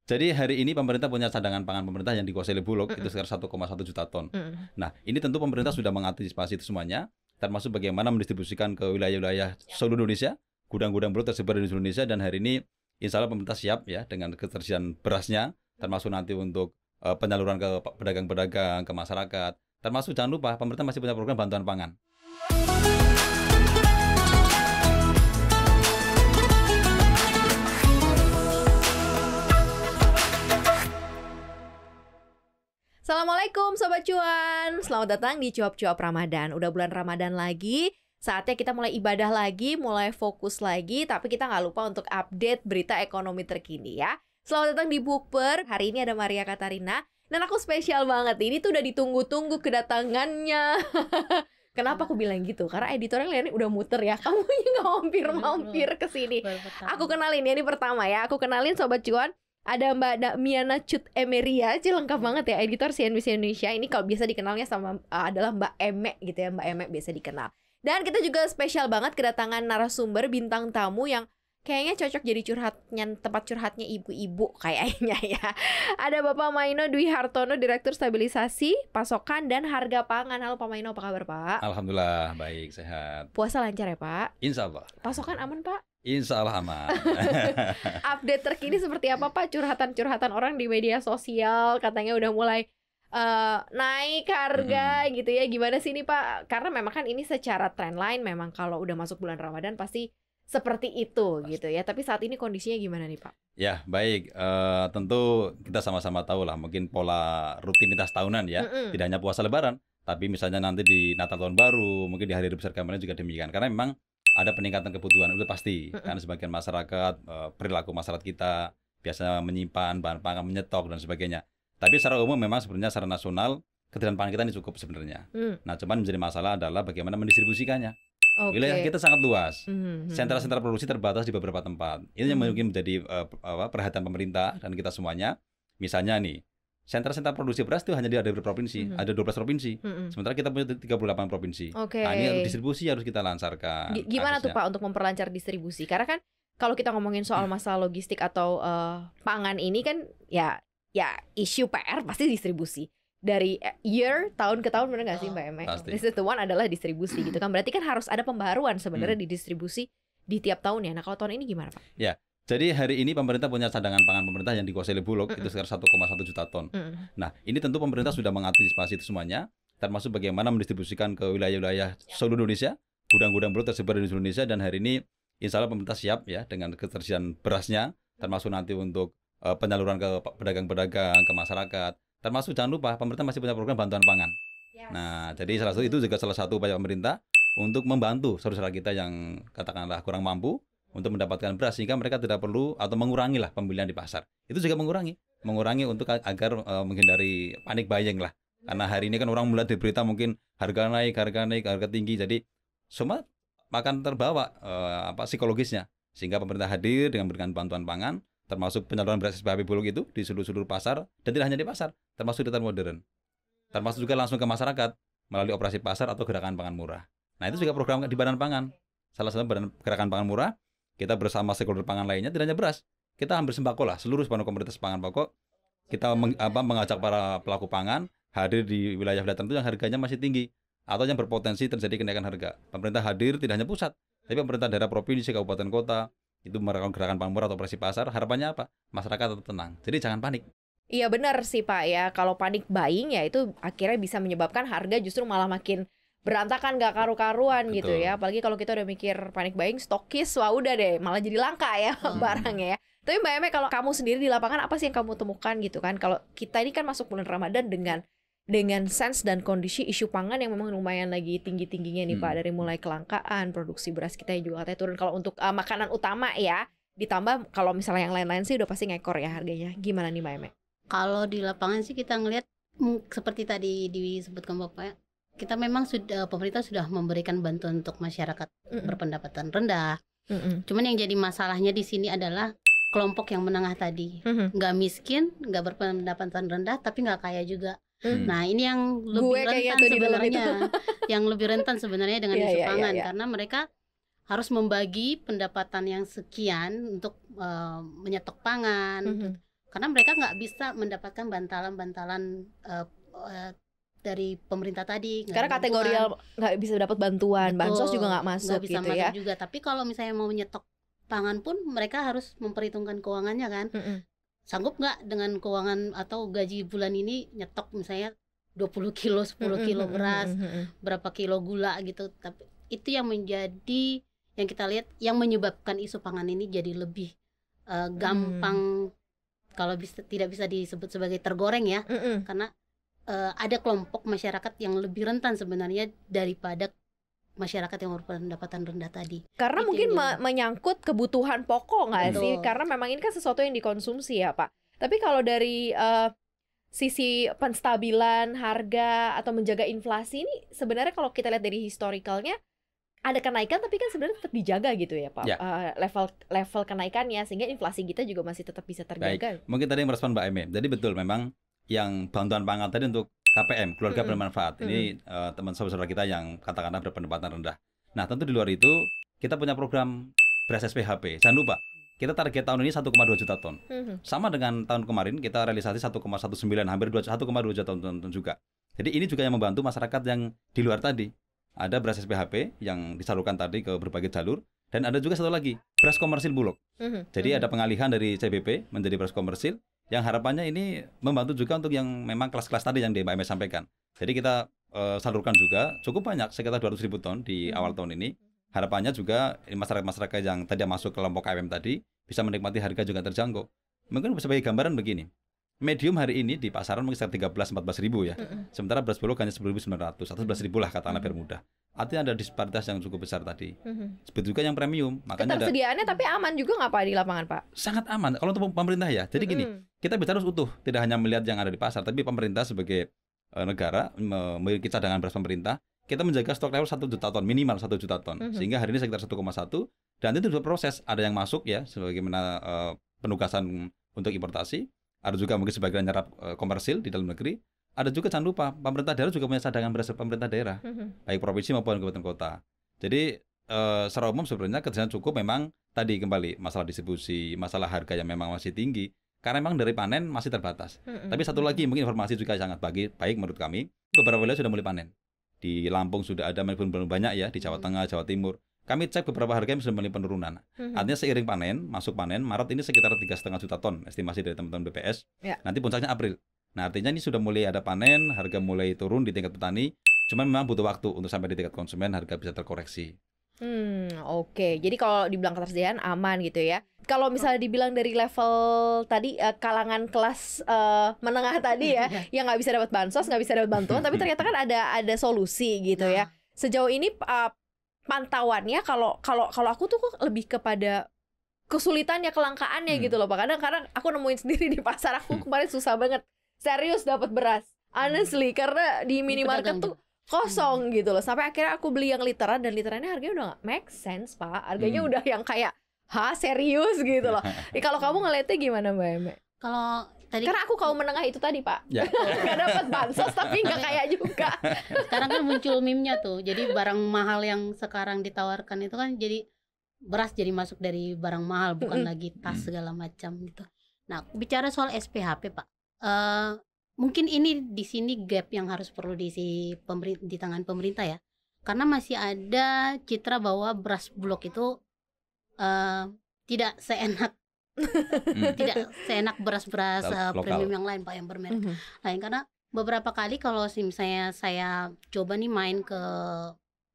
Jadi hari ini pemerintah punya cadangan pangan pemerintah yang dikuasai oleh Bulog itu sekitar 1,1 juta ton. Nah, ini tentu pemerintah sudah mengantisipasi itu semuanya, termasuk bagaimana mendistribusikan ke wilayah-wilayah seluruh Indonesia, gudang-gudang Bulog tersebar di seluruh Indonesia, dan hari ini insya Allah pemerintah siap ya dengan ketersediaan berasnya, termasuk nanti untuk penyaluran ke pedagang-pedagang, ke masyarakat, termasuk jangan lupa pemerintah masih punya program bantuan pangan. Assalamualaikum Sobat Cuan, selamat datang di Cuap-Cuap Ramadan. Udah bulan Ramadan lagi, saatnya kita mulai ibadah lagi, mulai fokus lagi. Tapi kita nggak lupa untuk update berita ekonomi terkini ya. Selamat datang di Bukber, hari ini ada Maria Katarina. Dan aku spesial banget, ini tuh udah ditunggu-tunggu kedatangannya. Kenapa aku bilang gitu? Karena editornya lihat udah muter ya. Kamu nggak mampir-mampir ke sini. Aku kenalin ya, ini pertama ya. Aku kenalin Sobat Cuan. Ada Mbak Damiana Cut Emeria, lengkap banget ya, editor CNBC Indonesia. Ini kalau biasa dikenalnya sama adalah Mbak Eme gitu ya, Mbak Eme biasa dikenal. Dan kita juga spesial banget kedatangan narasumber bintang tamu yang kayaknya cocok jadi tempat curhatnya ibu-ibu kayaknya ya. Ada Bapak Maino Dwi Hartono, Direktur Stabilisasi, Pasokan dan Harga Pangan. Halo Pak Maino, apa kabar Pak? Alhamdulillah, baik, sehat. Puasa lancar ya Pak? Insya Allah. Pasokan aman Pak? Insya Allah aman. Update terkini seperti apa Pak? Curhatan-curhatan orang di media sosial katanya udah mulai naik harga gitu ya. Gimana sih ini Pak? Karena memang kan ini secara trendline memang kalau udah masuk bulan Ramadan pasti seperti itu gitu ya. Tapi saat ini kondisinya gimana nih Pak? Ya baik, tentu kita sama-sama tahu lah mungkin pola rutinitas tahunan ya. Tidak hanya puasa Lebaran, tapi misalnya nanti di Natal Tahun Baru, mungkin di hari besar kemarin juga demikian. Karena memang ada peningkatan kebutuhan, itu pasti. Karena sebagian masyarakat, perilaku masyarakat kita biasanya menyimpan bahan pangan, menyetok dan sebagainya. Tapi secara umum memang sebenarnya secara nasional ketersediaan pangan kita ini cukup sebenarnya. Nah, cuman menjadi masalah adalah bagaimana mendistribusikannya. Wilayah kita sangat luas. Sentra-sentra produksi terbatas di beberapa tempat. Ini yang mungkin menjadi perhatian pemerintah dan kita semuanya. Misalnya nih, sentra-sentra produksi beras itu hanya ada di provinsi, ada 12 provinsi. Sementara kita punya 38 provinsi. Nah, ini distribusi harus kita lancarkan. Gimana tuh Pak untuk memperlancar distribusi? Karena kan kalau kita ngomongin soal masalah logistik atau pangan ini kan ya isu PR pasti distribusi. Dari tahun ke tahun, benar nggak sih Mbak Eme? This is the one adalah distribusi gitu kan. Berarti kan harus ada pembaruan sebenarnya di distribusi di tiap tahunnya. Nah kalau tahun ini gimana Pak? Ya. Jadi hari ini pemerintah punya cadangan pangan pemerintah yang dikuasai oleh Bulog itu sekitar 1,1 juta ton. Nah, ini tentu pemerintah sudah mengantisipasi itu semuanya, termasuk bagaimana mendistribusikan ke wilayah-wilayah seluruh Indonesia, gudang-gudang Bulog tersebar di seluruh Indonesia, dan hari ini insya Allah pemerintah siap ya dengan ketersediaan berasnya, termasuk nanti untuk penyaluran ke pedagang-pedagang, ke masyarakat, termasuk jangan lupa pemerintah masih punya program bantuan pangan. Nah, jadi itu juga salah satu upaya pemerintah untuk membantu saudara-saudara kita yang katakanlah kurang mampu untuk mendapatkan beras, sehingga mereka tidak perlu atau mengurangi lah pembelian di pasar. Itu juga mengurangi untuk agar menghindari panik buying lah. Karena hari ini kan orang melihat di berita mungkin harga naik, harga tinggi, jadi semua akan terbawa psikologisnya. Sehingga pemerintah hadir dengan memberikan bantuan pangan, termasuk penyaluran beras SPHP Bulog itu di seluruh pasar, dan tidak hanya di pasar, termasuk di pasar modern. Termasuk juga langsung ke masyarakat melalui operasi pasar atau gerakan pangan murah. Nah, itu juga program di Badan Pangan. Salah satu gerakan pangan murah. Kita bersama stakeholder pangan lainnya, tidak hanya beras, kita hampir sembako lah, seluruh komoditas pangan pokok. Kita mengajak para pelaku pangan hadir di wilayah-wilayah tertentu yang harganya masih tinggi atau yang berpotensi terjadi kenaikan harga. Pemerintah hadir tidak hanya pusat, tapi pemerintah daerah, provinsi, kabupaten, kota itu melakukan gerakan pangan murah atau operasi pasar. Harapannya apa? Masyarakat tetap tenang. Jadi jangan panik. Iya benar sih Pak ya, kalau panik buying ya itu akhirnya bisa menyebabkan harga justru malah makin berantakan, gak karu-karuan gitu ya. Apalagi kalau kita udah mikir panik buying, stokis, wah udah deh malah jadi langka ya barangnya ya. Tapi Mbak Eme, kalau kamu sendiri di lapangan apa sih yang kamu temukan gitu kan? Kalau kita ini kan masuk bulan Ramadan dengan sense dan kondisi isu pangan yang memang lumayan lagi tinggi-tingginya nih Pak. Dari mulai kelangkaan, produksi beras kita yang juga katanya turun. Kalau untuk makanan utama ya, ditambah kalau misalnya yang lain-lain sih udah pasti ngekor ya harganya. Gimana nih Mbak Eme? Kalau di lapangan sih kita ngelihat seperti tadi disebutkan Bapak, kita memang pemerintah sudah memberikan bantuan untuk masyarakat berpendapatan rendah. Cuman yang jadi masalahnya di sini adalah kelompok yang menengah tadi, nggak miskin, nggak berpendapatan rendah, tapi nggak kaya juga. Nah ini yang lebih rentan sebenarnya, yang lebih rentan sebenarnya dengan isu pangan, karena mereka harus membagi pendapatan yang sekian untuk menyetok pangan, karena mereka nggak bisa mendapatkan bantalan-bantalan dari pemerintah tadi. Karena kategorial nggak bisa dapat bantuan, bansos juga nggak masuk bisa gitu ya. Juga. Tapi kalau misalnya mau nyetok pangan pun mereka harus memperhitungkan keuangannya kan. Sanggup nggak dengan keuangan atau gaji bulan ini nyetok misalnya 20 kilo, 10 kilo beras, berapa kilo gula gitu. Tapi itu yang menjadi, yang kita lihat yang menyebabkan isu pangan ini jadi lebih gampang, kalau tidak bisa disebut sebagai tergoreng ya. Karena ada kelompok masyarakat yang lebih rentan sebenarnya daripada masyarakat yang berpendapatan rendah tadi. Karena itu mungkin menyangkut kebutuhan pokok nggak sih? Karena memang ini kan sesuatu yang dikonsumsi ya Pak. Tapi kalau dari sisi penstabilan harga atau menjaga inflasi ini, sebenarnya kalau kita lihat dari historicalnya ada kenaikan, tapi kan sebenarnya tetap dijaga gitu ya Pak. Level kenaikannya, sehingga inflasi kita juga masih tetap bisa terjaga. Baik. Mungkin tadi yang merespon Mbak Eme. Jadi betul memang yang bantuan pangan tadi untuk KPM, keluarga bermanfaat. Ini teman saudara kita yang katakanlah berpendapatan rendah. Nah, tentu di luar itu kita punya program beras SPHP. Jangan lupa, kita target tahun ini 1,2 juta ton. Sama dengan tahun kemarin kita realisasi 1,19, hampir 1,2 juta ton juga. Jadi ini juga yang membantu masyarakat yang di luar tadi. Ada beras SPHP yang disalurkan tadi ke berbagai jalur, dan ada juga satu lagi, beras komersil Bulog. Jadi ada pengalihan dari CBP menjadi beras komersil, yang harapannya ini membantu juga untuk yang memang kelas-kelas tadi yang Mbak Eme sampaikan. Jadi kita salurkan juga cukup banyak, sekitar 200.000 ton di awal tahun ini. Harapannya juga masyarakat-masyarakat yang tadi masuk ke kelompok KPM tadi bisa menikmati harga juga terjangkau. Mungkin sebagai gambaran begini, medium hari ini di pasaran mungkin sekitar 13-14 ribu ya. Sementara beras Bulog hanya 10.900 atau 11 ribu lah katakanlah biar mudah. Artinya ada disparitas yang cukup besar tadi. Seperti juga yang premium. Makanya ketersediaannya tapi aman juga nggak Pak di lapangan Pak? Sangat aman kalau untuk pemerintah ya. Jadi gini, kita bicara harus utuh, tidak hanya melihat yang ada di pasar, tapi pemerintah sebagai negara memiliki cadangan beras pemerintah. Kita menjaga stok level 1 juta ton, minimal 1 juta ton. Sehingga hari ini sekitar 1,1. Dan itu proses, ada yang masuk ya, sebagaimana penugasan untuk importasi. Ada juga mungkin sebagian nyerap komersil di dalam negeri. Ada juga jangan lupa, pemerintah daerah juga punya cadangan beras pemerintah daerah, baik provinsi maupun kabupaten kota. Jadi secara umum sebenarnya kerjanya cukup, memang tadi kembali masalah distribusi, masalah harga yang memang masih tinggi. Karena memang dari panen masih terbatas. Tapi satu lagi mungkin informasi juga sangat baik menurut kami, beberapa wilayah sudah mulai panen. Di Lampung sudah ada, maupun belum banyak ya, di Jawa Tengah, Jawa Timur. Kami cek beberapa harga yang sudah mulai penurunan. Artinya seiring panen, masuk panen, Maret ini sekitar 3,5 juta ton, estimasi dari teman-teman BPS. Nanti puncaknya April. Nah, artinya ini sudah mulai ada panen, harga mulai turun di tingkat petani. Cuma memang butuh waktu untuk sampai di tingkat konsumen, harga bisa terkoreksi. Oke. Jadi kalau dibilang ketersediaan aman gitu ya. Kalau misalnya dibilang dari level tadi kalangan kelas menengah tadi ya, yang nggak bisa dapat bansos, nggak bisa dapat bantuan, tapi ternyata kan ada solusi gitu ya. Sejauh ini pantauannya kalau aku tuh lebih kepada kesulitannya, kelangkaannya gitu loh Pak. Kadang aku nemuin sendiri di pasar, aku kemarin susah banget serius dapat beras, honestly, karena di minimarket tuh kosong gitu loh. Sampai akhirnya aku beli yang literan, dan literannya harganya udah gak make sense Pak. Harganya udah yang kayak serius gitu loh. Kalau kamu ngeliatnya gimana Mbak Eme? Kalau tadi, karena aku kaum menengah itu tadi Pak, gak dapat bansos tapi gak kaya juga. Sekarang kan muncul meme-nya tuh. Jadi barang mahal yang sekarang ditawarkan itu kan jadi beras, jadi masuk dari barang mahal, bukan lagi tas segala macam gitu. Nah, bicara soal SPHP Pak, mungkin ini di sini gap yang harus perlu diisi di tangan pemerintah ya. Karena masih ada citra bahwa beras Bulog itu tidak seenak beras-beras premium yang lain Pak, yang bermerek lain. Karena beberapa kali kalau misalnya saya coba nih main ke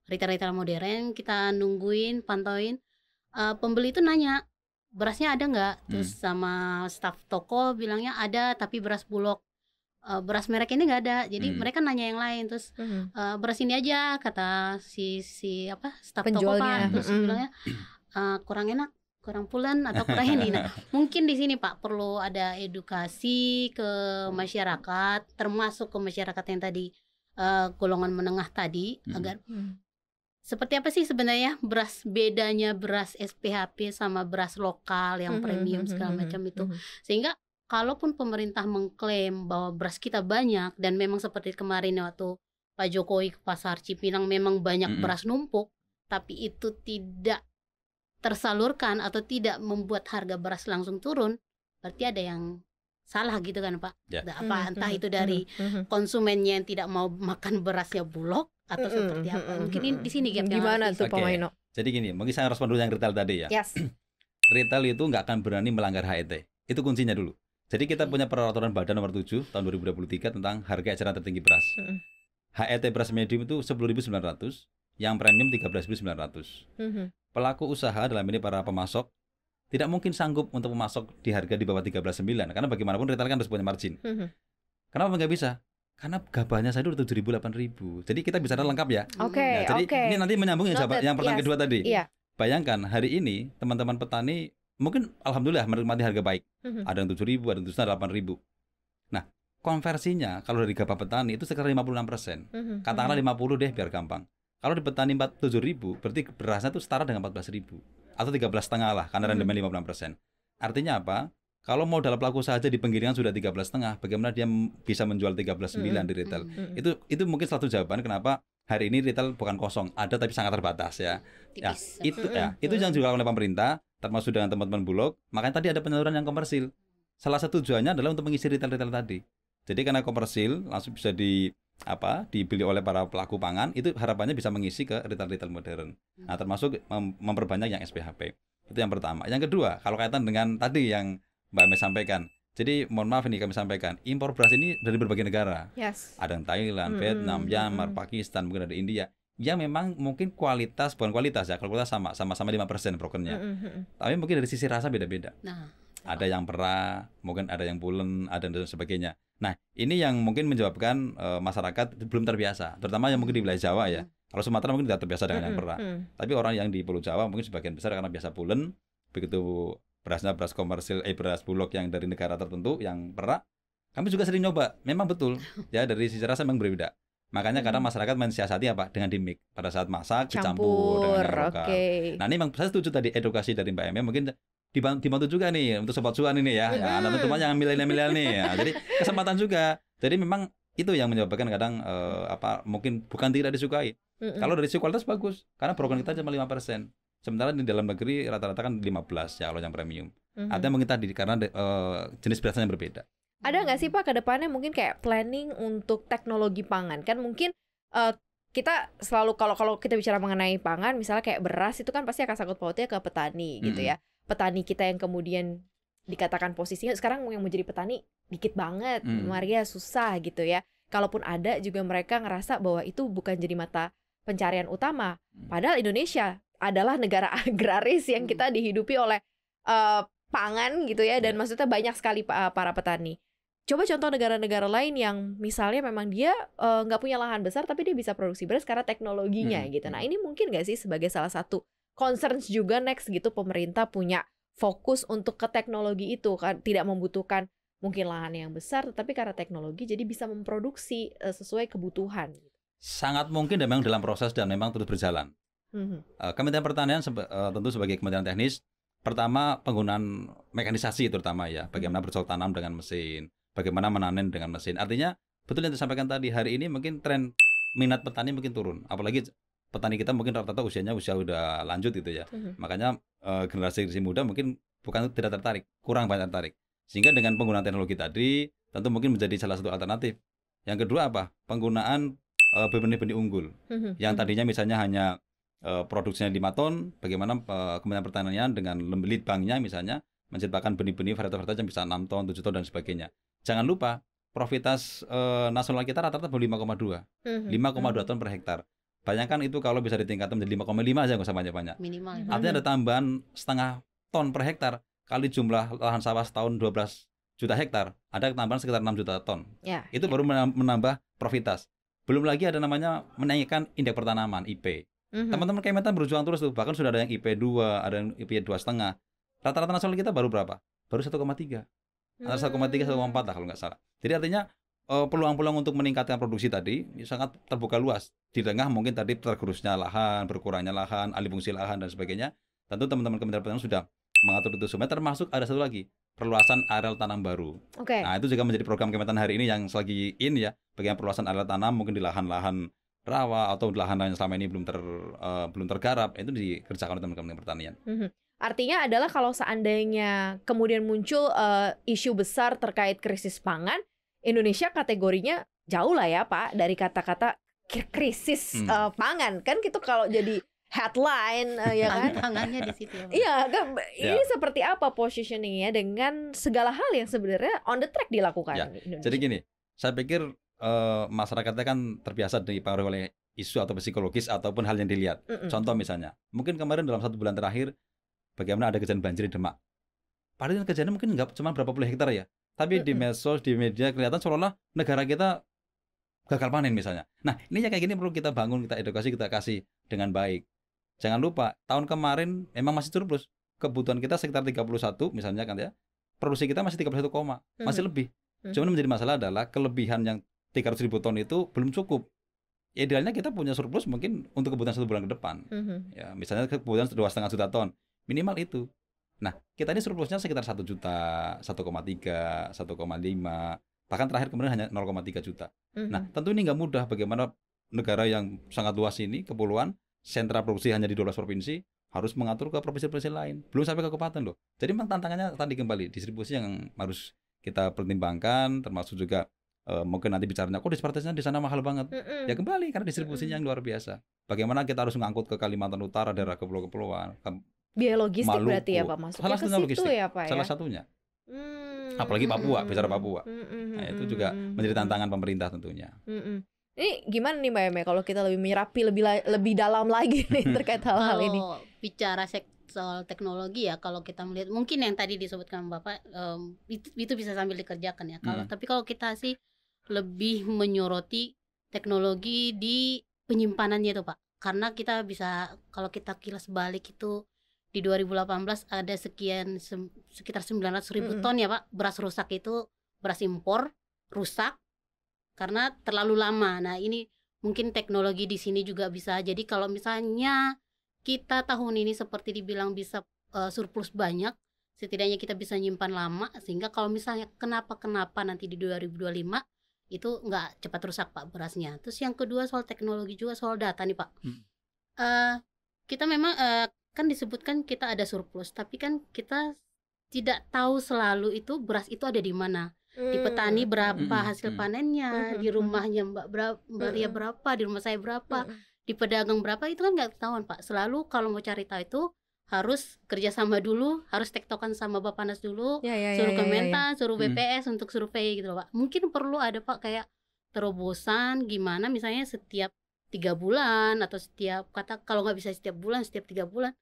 retail-retail modern, kita nungguin, pantauin, pembeli itu nanya, berasnya ada nggak? Terus sama staf toko bilangnya ada, tapi beras Bulog, beras merek ini nggak ada. Jadi mereka nanya yang lain. Terus beras ini aja, kata si staf toko Pak. Terus bilangnya kurang enak, kurang pulen, atau kurang ini. Nah, mungkin di sini Pak perlu ada edukasi ke masyarakat, termasuk ke masyarakat yang tadi golongan menengah tadi, agar seperti apa sih sebenarnya bedanya beras SPHP sama beras lokal yang premium segala macam itu. Sehingga kalaupun pemerintah mengklaim bahwa beras kita banyak, dan memang seperti kemarin waktu Pak Jokowi ke pasar Cipinang memang banyak beras numpuk, tapi itu tidak tersalurkan atau tidak membuat harga beras langsung turun, berarti ada yang salah gitu kan Pak. Ya. Entah itu dari konsumennya yang tidak mau makan berasnya Bulog atau seperti apa. Mungkin di sini gap yang gimana harus tuh Pak Maino? Jadi gini, mungkin saya respon dulu yang retail tadi ya. Yes. Retail itu nggak akan berani melanggar HET. Itu kuncinya dulu. Jadi kita punya peraturan Badan nomor 7 tahun 2023 tentang harga eceran tertinggi beras. HET beras medium itu 10.900, yang premium 13.900. Pelaku usaha dalam ini para pemasok tidak mungkin sanggup untuk memasok di harga di bawah 13.900 karena bagaimanapun retail kan harus punya margin. Kenapa nggak bisa? Karena gabahnya saya dulu 7.000 8.000. Jadi kita bicara lengkap ya. Oke. Jadi ini nanti menyambung yang pertanyaan kedua tadi. Iya. Bayangkan hari ini teman-teman petani mungkin alhamdulillah menikmati harga baik. Ada yang 7.000, ada yang 8.000. Nah, konversinya kalau dari gabah petani itu sekitar 56%. Katakanlah 50 deh biar gampang. Kalau di petani 7.000 berarti berasnya itu setara dengan 14.000 atau 13,5 lah karena rendemen 56%. Artinya apa? Kalau modal pelaku saja di penggilingan sudah 13,5, bagaimana dia bisa menjual 13,9 di retail? Itu mungkin satu jawaban kenapa hari ini retail bukan kosong, ada tapi sangat terbatas ya. Itu yang dilakukan oleh pemerintah termasuk dengan teman-teman Bulog. Makanya tadi ada penyaluran yang komersil. Salah satu tujuannya adalah untuk mengisi retail-retail tadi. Jadi karena komersil langsung bisa dibeli oleh para pelaku pangan, itu harapannya bisa mengisi ke retail-retail modern. Nah, termasuk memperbanyak yang SPHP. Itu yang pertama. Yang kedua, kalau kaitan dengan tadi yang Mbak Mes sampaikan. Jadi mohon maaf ini kami sampaikan, impor beras ini dari berbagai negara. Yes. Ada yang Thailand, Vietnam, Myanmar, Pakistan, mungkin ada India. Ya memang mungkin kualitas, bukan kualitas ya, kalau kualitas sama-sama 5% brokennya. Tapi mungkin dari sisi rasa beda-beda. Ada yang perah, mungkin ada yang pulen, ada dan sebagainya. Nah, ini yang mungkin menyebabkan masyarakat belum terbiasa, terutama yang mungkin di wilayah Jawa ya. Kalau Sumatera mungkin tidak terbiasa dengan yang perah. Tapi orang yang di Pulau Jawa mungkin sebagian besar karena biasa pulen, begitu berasnya beras komersil, beras Bulog yang dari negara tertentu yang perah, kami juga sering nyoba. Memang betul, ya dari sisi rasa memang berbeda. Makanya kadang masyarakat mensiasati apa? Dengan dimik. Pada saat masak dicampur dengan yang lokal. Nah, ini memang saya setuju tadi edukasi dari Mbak Eme mungkin dibantu juga nih untuk sobat cuan ini ya. Nah, teman-teman yang milenial nih. Ya. Jadi kesempatan juga. Jadi memang itu yang menyebabkan kadang mungkin bukan tidak disukai. Kalau dari sisi kualitas bagus, karena broken kita cuma 5%. Sementara di dalam negeri rata-rata kan 15 ya kalau yang premium. Artinya mungkin tadi karena jenis berasnya yang berbeda. Ada nggak sih Pak ke depannya mungkin kayak planning untuk teknologi pangan? Kan mungkin kita selalu kalau kita bicara mengenai pangan, misalnya kayak beras itu kan pasti akan sangkut pautnya ke petani gitu ya. Petani kita yang kemudian dikatakan posisinya sekarang yang menjadi petani dikit banget, Maria susah gitu ya. Kalaupun ada juga mereka ngerasa bahwa itu bukan jadi mata pencarian utama. Padahal Indonesia adalah negara agraris yang kita dihidupi oleh pangan gitu ya, dan maksudnya banyak sekali para petani. Coba contoh negara-negara lain yang misalnya memang dia nggak punya lahan besar tapi dia bisa produksi beras karena teknologinya gitu. Nah ini mungkin nggak sih sebagai salah satu concerns juga next gitu pemerintah punya fokus untuk ke teknologi itu kan, tidak membutuhkan mungkin lahan yang besar tetapi karena teknologi jadi bisa memproduksi sesuai kebutuhan. Sangat mungkin dan memang dalam proses dan memang terus berjalan. Kementerian Pertanian tentu sebagai kementerian teknis, pertama penggunaan mekanisasi terutama ya, bagaimana bercocok tanam dengan mesin, bagaimana memanen dengan mesin. Artinya betul yang disampaikan tadi, hari ini mungkin tren minat petani mungkin turun, apalagi petani kita mungkin rata-rata usianya udah lanjut gitu ya. Makanya generasi muda mungkin tidak tertarik, kurang banyak tertarik. Sehingga dengan penggunaan teknologi tadi tentu mungkin menjadi salah satu alternatif. Yang kedua apa? Penggunaan benih-benih unggul. Yang tadinya misalnya hanya produksinya 5 ton, bagaimana Kementerian Pertanian dengan lead banknya misalnya menciptakan benih-benih varietas yang bisa 6 ton, 7 ton dan sebagainya. Jangan lupa profitas nasional kita rata-rata baru 5,2 ton per hektar. Bayangkan itu kalau bisa ditingkatkan menjadi 5,5 aja nggak usah banyak-banyak. Minimal. Artinya ada tambahan setengah ton per hektar kali jumlah lahan sawah setahun 12 juta hektar, ada tambahan sekitar 6 juta ton. Itu baru menambah profitas. Belum lagi ada namanya menaikkan indeks pertanaman IP. Teman-teman Kementan berjuang terus tuh, bahkan sudah ada yang IP 2, ada yang IP 2,5. Rata-rata nasional kita baru berapa? Baru 1,3. Antara 1,3 1,4 lah kalau nggak salah. Jadi artinya peluang-peluang untuk meningkatkan produksi tadi sangat terbuka luas. Di tengah mungkin tadi tergerusnya lahan, berkurangnya lahan, alih fungsi lahan dan sebagainya. Tentu teman-teman Kementerian Pertanian sudah mengatur itu semua. Termasuk ada satu lagi, perluasan areal tanam baru. Nah, itu juga menjadi program Kementan hari ini yang lagi ya. Bagaimana perluasan areal tanam mungkin di lahan-lahan rawa atau lahan yang selama ini belum tergarap, itu dikerjakan oleh teman-teman pertanian. Artinya adalah kalau seandainya kemudian muncul isu besar terkait krisis pangan, Indonesia kategorinya jauh lah ya Pak dari kata-kata krisis pangan. Kan gitu kalau jadi headline ya kan. Tantangannya di situ. Iya, kan ini seperti apa positioningnya dengan segala hal yang sebenarnya on the track dilakukan di Indonesia. Jadi gini, saya pikir masyarakatnya kan terbiasa dipengaruhi oleh isu atau psikologis ataupun hal yang dilihat. Contoh misalnya, mungkin kemarin dalam 1 bulan terakhir bagaimana ada kejadian banjir di Demak. Padahal kejadian mungkin nggak cuma berapa puluh hektar ya, tapi di medsos, di media kelihatan seolah-olah negara kita gagal panen misalnya. Nah, ini ya kayak gini perlu kita bangun, kita edukasi, kita kasih dengan baik. Jangan lupa, tahun kemarin memang masih surplus. Kebutuhan kita sekitar 31 misalnya kan ya. Produksi kita masih 31, masih lebih. Cuman menjadi masalah adalah kelebihan yang 300.000 ton itu belum cukup. Idealnya kita punya surplus mungkin untuk kebutuhan 1 bulan ke depan. Ya, misalnya kebutuhan 2,5 juta ton. Minimal itu. Nah, kita ini surplusnya sekitar 1 juta, 1,3, 1,5, bahkan terakhir kemarin hanya 0,3 juta. Nah, tentu ini nggak mudah bagaimana negara yang sangat luas ini, kepulauan, sentra produksi hanya di 12 provinsi, harus mengatur ke provinsi-provinsi lain. Belum sampai ke kabupaten loh. Jadi memang tantangannya tadi kembali, distribusi yang harus kita pertimbangkan, termasuk juga mungkin nanti bicaranya, kok disparitasnya di sana mahal banget. Ya kembali, karena distribusinya yang luar biasa. Bagaimana kita harus mengangkut ke Kalimantan Utara, daerah kepulauan, biaya logistik Maluku. Berarti ya Pak masuknya Salah ke satunya situ logistik. ya Pak Salah ya. satunya. Apalagi Papua, bicara Papua. Nah, itu juga menjadi tantangan pemerintah tentunya. Ini gimana nih Mbak Eme kalau kita lebih menyerapi lebih dalam lagi nih terkait hal-hal ini? Kalau bicara soal teknologi ya, kalau kita melihat mungkin yang tadi disebutkan Bapak itu bisa sambil dikerjakan ya. Tapi kalau kita sih lebih menyoroti teknologi di penyimpanannya itu Pak. Karena kita bisa, kalau kita kilas balik itu di 2018 ada sekitar 900.000 ton ya Pak beras rusak, itu beras impor rusak karena terlalu lama. Nah, ini mungkin teknologi di sini juga bisa. Jadi kalau misalnya kita tahun ini seperti dibilang bisa surplus banyak, setidaknya kita bisa nyimpan lama, sehingga kalau misalnya kenapa nanti di 2025 itu nggak cepat rusak Pak berasnya. Terus yang kedua soal teknologi juga soal data nih Pak. Kita memang kan disebutkan kita ada surplus, tapi kan kita tidak tahu selalu itu beras itu ada di mana. Di petani berapa hasil panennya, di rumahnya Mbak Ria berapa, di rumah saya berapa, di pedagang berapa, itu kan nggak ketahuan Pak. Selalu kalau mau cari tahu itu harus kerjasama dulu, harus tektokan sama Bappenas dulu, suruh Kementan, suruh BPS untuk survei gitu loh Pak. Mungkin perlu ada Pak kayak terobosan gimana misalnya setiap 3 bulan atau kalau nggak bisa setiap bulan, setiap 3 bulan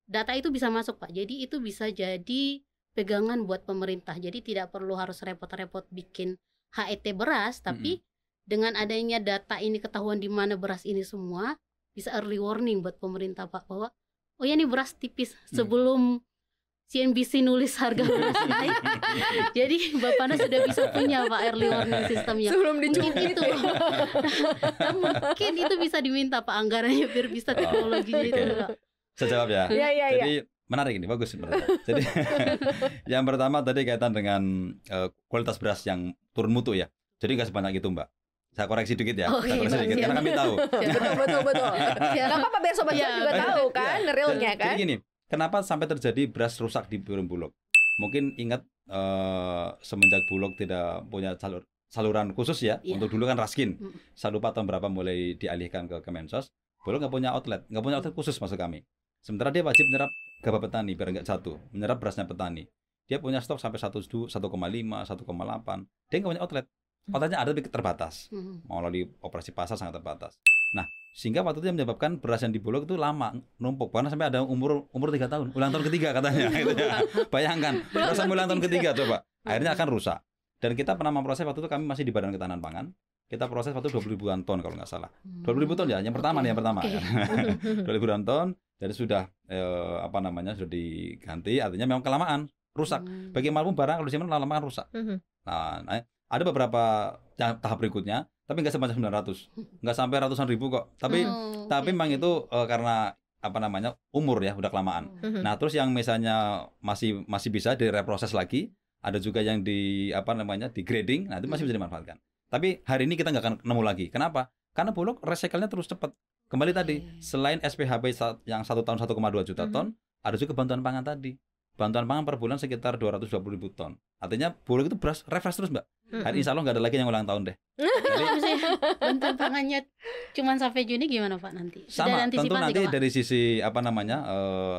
data itu bisa masuk Pak. Jadi itu bisa jadi pegangan buat pemerintah. Jadi tidak perlu harus repot-repot bikin HET beras, tapi dengan adanya data ini ketahuan di mana beras ini semua, bisa early warning buat pemerintah Pak, bahwa oh ya ini beras tipis sebelum CNBC nulis harga beras naik. Jadi Bappenas sudah bisa punya Pak early warning sistemnya. Sebelum mungkin itu. Nah, mungkin itu bisa diminta Pak anggarannya biar bisa teknologinya itu Pak. Saya jawab ya. Jadi menarik ini, bagus sebenarnya. Jadi yang pertama tadi kaitan dengan kualitas beras yang turun mutu ya. Jadi nggak sebanyak itu Mbak. Saya koreksi dikit ya. Saya koreksi dikit karena kami tahu. Betul. Gak apa-apa biar sobat juga tahu kan realnya kan. Jadi gini, kenapa sampai terjadi beras rusak di Bulog? Mungkin ingat semenjak Bulog tidak punya saluran khusus ya. Untuk dulu kan Raskin. Saya lupa tahun berapa mulai dialihkan ke Kemensos. Bulog nggak punya outlet khusus masuk kami. Sementara dia wajib menyerap gabah petani biar nggak jatuh, menyerap berasnya petani. Dia punya stok sampai 1,5, 1,8. Dia nggak punya outlet. Outletnya ada tapi terbatas. Melalui operasi pasar sangat terbatas. Nah, sehingga waktu itu yang menyebabkan beras yang di Bulog itu lama numpuk. Karena sampai ada umur 3 tahun, ulang tahun ketiga katanya. Gitu ya. Bayangkan, beras sampai ulang tahun ketiga coba. Akhirnya akan rusak. Dan kita pernah memproses waktu itu, kami masih di Badan Ketahanan Pangan. Kita proses waktu 20.000-an ton kalau nggak salah. 20.000 ton ya, yang pertama. 20.000 ton. Jadi sudah sudah diganti, artinya memang kelamaan rusak. Bagaimanapun barang kalau disimpan lama-lama rusak. Nah, ada beberapa tahap berikutnya, tapi nggak sebanyak 900, nggak sampai ratusan ribu kok. Tapi memang itu karena umur ya, udah kelamaan. Nah, terus yang misalnya masih bisa direproses lagi, ada juga yang di grading, nah itu masih bisa dimanfaatkan. Tapi hari ini kita nggak akan nemu lagi. Kenapa? Karena Bulog recycle-nya terus cepat. Kembali tadi, selain SPHB yang 1 tahun 1,2 juta ton, ada juga bantuan pangan tadi. Bantuan pangan per bulan sekitar 220.000 ton. Artinya Bulog itu beras refresh terus, Mbak. Hari insya Allah nggak ada lagi yang ulang tahun deh. Jadi bantuan pangannya cuma sampai Juni gimana Pak nanti? Sama, tentu nanti dari sisi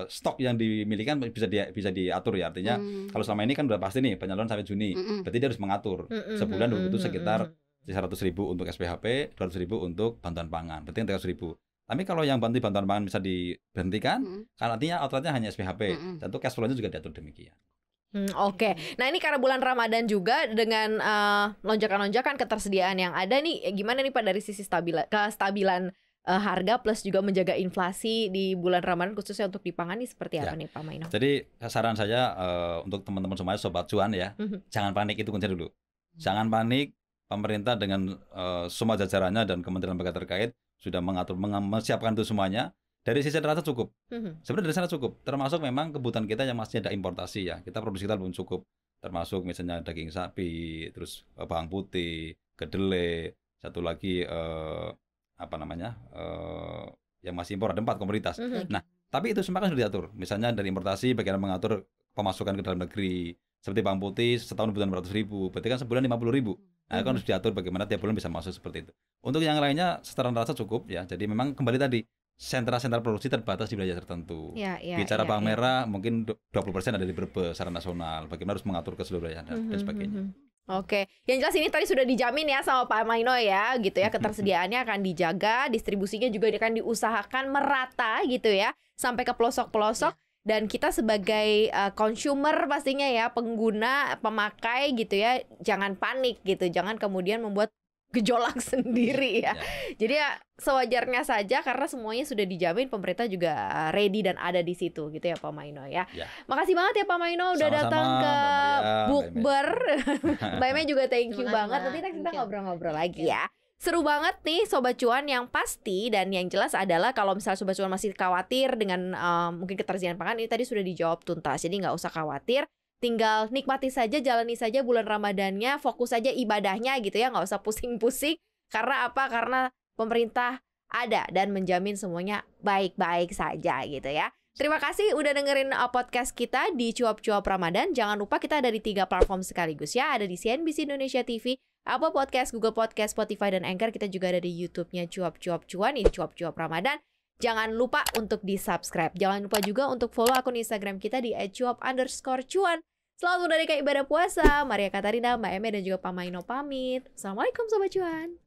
stok yang dimiliki kan bisa diatur ya. Artinya kalau selama ini kan udah pasti nih penyaluran sampai Juni. Berarti dia harus mengatur. Sebulan itu sekitar 100.000 untuk SPHP, 200.000 untuk bantuan pangan. Berarti 300.000. Tapi kalau yang bantuan pangan bisa diberhentikan, kan artinya outletnya hanya SPHP. Tentu cash flow-nya juga diatur demikian. Oke. Nah ini karena bulan Ramadan juga dengan lonjakan-lonjakan ketersediaan yang ada nih, gimana nih Pak dari sisi kestabilan harga plus juga menjaga inflasi di bulan Ramadan khususnya untuk di pangan nih seperti apa nih Pak Maino? Jadi saran saya untuk teman-teman semuanya Sobat Cuan ya, jangan panik, itu kunci dulu. Jangan panik, pemerintah dengan semua jajarannya dan kementerian lembaga terkait sudah menyiapkan itu semuanya. Dari sisi neraca cukup. Sebenarnya dari sana cukup. Termasuk memang kebutuhan kita yang masih ada importasi ya. Kita produksi kita belum cukup. Termasuk misalnya daging sapi, terus bawang putih, kedelai, satu lagi yang masih impor ada 4 komoditas. Nah, tapi itu semua kan sudah diatur. Misalnya dari importasi bagaimana mengatur pemasukan ke dalam negeri. Seperti bawang putih setahun kebutuhan 400.000, berarti kan sebulan 50.000. Nah, kan harus diatur bagaimana tiap bulan bisa masuk seperti itu. Untuk yang lainnya secara neraca cukup ya. Jadi memang kembali tadi sentra-sentra produksi terbatas di wilayah tertentu. Bicara bawang merah mungkin 20% ada di Brebes secara nasional. Bagaimana harus mengatur ke seluruh wilayah dan sebagainya. Oke, yang jelas ini tadi sudah dijamin ya sama Pak Maino ya, gitu ya, ketersediaannya akan dijaga, distribusinya juga akan diusahakan merata gitu ya, sampai ke pelosok-pelosok. Dan kita sebagai consumer pastinya ya, pengguna, pemakai gitu ya, jangan panik gitu, jangan kemudian membuat gejolak sendiri ya. Jadi ya sewajarnya saja karena semuanya sudah dijamin, pemerintah juga ready dan ada di situ gitu ya Pak Maino ya. Makasih banget ya Pak Maino udah datang ke Bukber. Mbak Eme juga thank you banget. Nanti kita ngobrol-ngobrol lagi ya. Seru banget nih Sobat Cuan, yang pasti dan yang jelas adalah kalau misalnya Sobat Cuan masih khawatir dengan mungkin ketersediaan pangan, ini tadi sudah dijawab tuntas. Jadi nggak usah khawatir, tinggal nikmati saja, jalani saja bulan Ramadannya, fokus saja ibadahnya gitu ya, nggak usah pusing-pusing. Karena apa? Karena pemerintah ada dan menjamin semuanya baik-baik saja gitu ya. Terima kasih udah dengerin podcast kita di Cuap-Cuap Ramadan. Jangan lupa kita ada di 3 platform sekaligus ya. Ada di CNBC Indonesia TV, Apple Podcast, Google Podcast, Spotify, dan Anchor. Kita juga ada di YouTube-nya Cuap-Cuap Cuan, ini Cuap-Cuap Ramadan. Jangan lupa untuk di-subscribe. Jangan lupa juga untuk follow akun Instagram kita di @cuap_cuan. Selamat menunaikan ibadah puasa. Maria Katarina, Mbak Eme, dan juga Pak Maino pamit. Assalamualaikum Sobat Cuan.